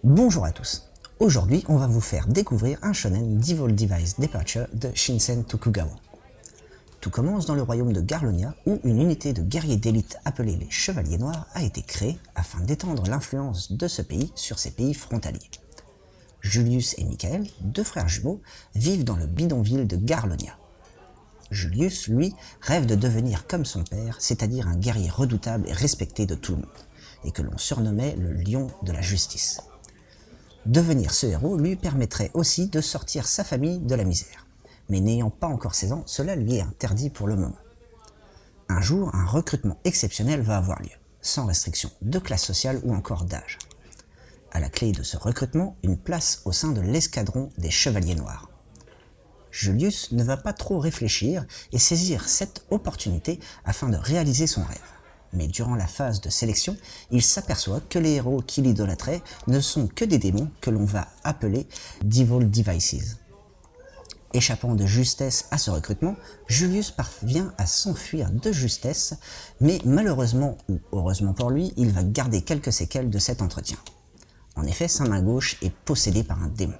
Bonjour à tous. Aujourd'hui, on va vous faire découvrir un shonen d'Evil Device Departure de Shinsen Tokugawa. Tout commence dans le royaume de Garlonia où une unité de guerriers d'élite appelée les Chevaliers Noirs a été créée afin d'étendre l'influence de ce pays sur ses pays frontaliers. Julius et Michael, deux frères jumeaux, vivent dans le bidonville de Garlonia. Julius, lui, rêve de devenir comme son père, c'est-à-dire un guerrier redoutable et respecté de tout le monde, et que l'on surnommait le lion de la justice. Devenir ce héros lui permettrait aussi de sortir sa famille de la misère. Mais n'ayant pas encore 16 ans, cela lui est interdit pour le moment. Un jour, un recrutement exceptionnel va avoir lieu, sans restriction de classe sociale ou encore d'âge. À la clé de ce recrutement, une place au sein de l'escadron des Chevaliers Noirs. Julius ne va pas trop réfléchir et saisir cette opportunité afin de réaliser son rêve. Mais durant la phase de sélection, il s'aperçoit que les héros qu'il idolâtrait ne sont que des démons que l'on va appeler Devil Devices. Échappant de justesse à ce recrutement, Julius parvient à s'enfuir de justesse, mais malheureusement ou heureusement pour lui, il va garder quelques séquelles de cet entretien. En effet, sa main gauche est possédée par un démon.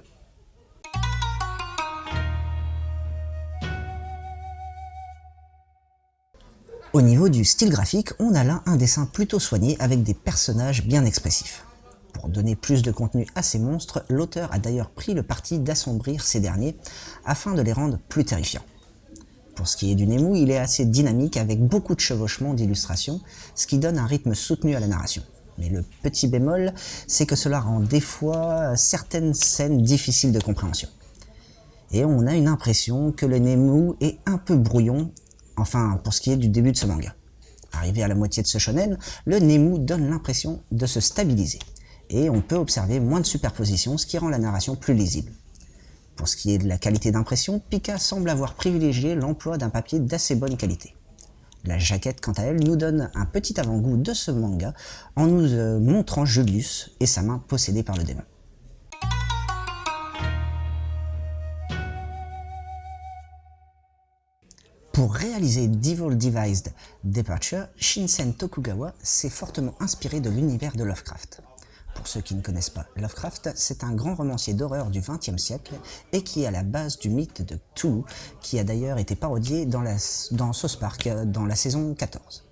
Au niveau du style graphique, on a là un dessin plutôt soigné avec des personnages bien expressifs. Pour donner plus de contenu à ces monstres, l'auteur a d'ailleurs pris le parti d'assombrir ces derniers afin de les rendre plus terrifiants. Pour ce qui est du Nemu, il est assez dynamique avec beaucoup de chevauchements d'illustrations, ce qui donne un rythme soutenu à la narration. Mais le petit bémol, c'est que cela rend des fois certaines scènes difficiles de compréhension. Et on a une impression que le Nemu est un peu brouillon, enfin pour ce qui est du début de ce manga. Arrivé à la moitié de ce shonen, le Nemu donne l'impression de se stabiliser. Et on peut observer moins de superposition, ce qui rend la narration plus lisible. Pour ce qui est de la qualité d'impression, Pika semble avoir privilégié l'emploi d'un papier d'assez bonne qualité. La jaquette, quant à elle, nous donne un petit avant-goût de ce manga en nous montrant Julius et sa main possédée par le démon. Pour réaliser Devil Device Departure, Shinsen Tokugawa s'est fortement inspiré de l'univers de Lovecraft. Pour ceux qui ne connaissent pas Lovecraft, c'est un grand romancier d'horreur du XXe siècle et qui est à la base du mythe de Cthulhu, qui a d'ailleurs été parodié dans South Park dans la saison 14.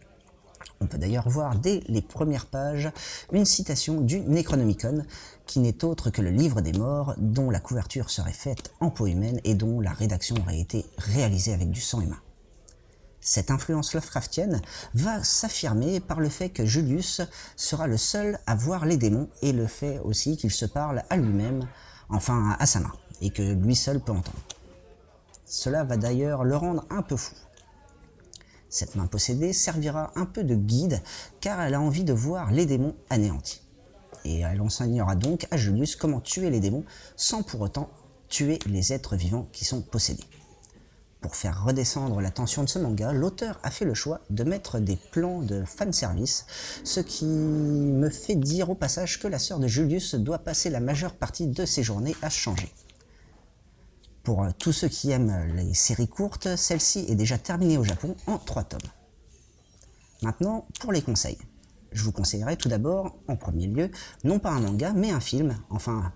On peut d'ailleurs voir dès les premières pages une citation du Necronomicon, qui n'est autre que le livre des morts, dont la couverture serait faite en peau humaine et dont la rédaction aurait été réalisée avec du sang humain. Cette influence Lovecraftienne va s'affirmer par le fait que Julius sera le seul à voir les démons et le fait aussi qu'il se parle à lui-même, enfin à sa main, et que lui seul peut entendre. Cela va d'ailleurs le rendre un peu fou. Cette main possédée servira un peu de guide car elle a envie de voir les démons anéantis. Et elle enseignera donc à Julius comment tuer les démons sans pour autant tuer les êtres vivants qui sont possédés. Pour faire redescendre la tension de ce manga, l'auteur a fait le choix de mettre des plans de fanservice, ce qui me fait dire au passage que la sœur de Julius doit passer la majeure partie de ses journées à se changer. Pour tous ceux qui aiment les séries courtes, celle-ci est déjà terminée au Japon en 3 tomes. Maintenant, pour les conseils. Je vous conseillerais tout d'abord, en premier lieu, non pas un manga, mais un film, enfin,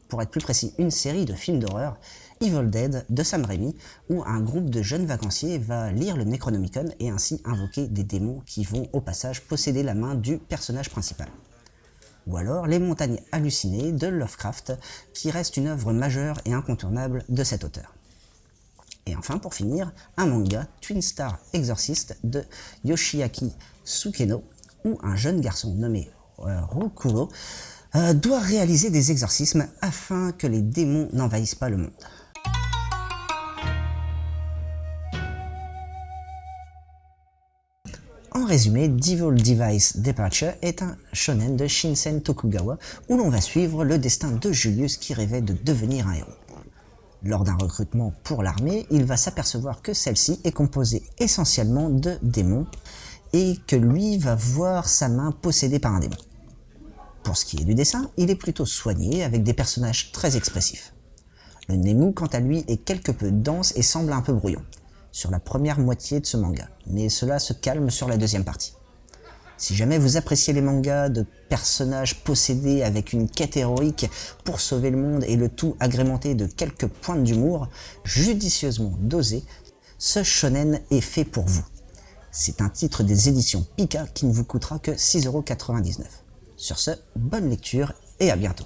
pour être plus précis, une série de films d'horreur, Evil Dead de Sam Raimi, où un groupe de jeunes vacanciers va lire le Necronomicon et ainsi invoquer des démons qui vont au passage posséder la main du personnage principal. Ou alors Les Montagnes Hallucinées de Lovecraft, qui reste une œuvre majeure et incontournable de cet auteur. Et enfin, pour finir, un manga, Twin Star Exorcist de Yoshiaki Sukeno, où un jeune garçon nommé Rokuro doit réaliser des exorcismes afin que les démons n'envahissent pas le monde. En résumé, Devil Device Departure est un shonen de Shinsen Tokugawa où l'on va suivre le destin de Julius qui rêvait de devenir un héros. Lors d'un recrutement pour l'armée, il va s'apercevoir que celle-ci est composée essentiellement de démons et que lui va voir sa main possédée par un démon. Pour ce qui est du dessin, il est plutôt soigné avec des personnages très expressifs. Le Nemu, quant à lui, est quelque peu dense et semble un peu brouillon sur la première moitié de ce manga, mais cela se calme sur la deuxième partie. Si jamais vous appréciez les mangas de personnages possédés avec une quête héroïque pour sauver le monde et le tout agrémenté de quelques pointes d'humour judicieusement dosées, ce shonen est fait pour vous. C'est un titre des éditions Pika qui ne vous coûtera que 6,99 €. Sur ce, bonne lecture et à bientôt.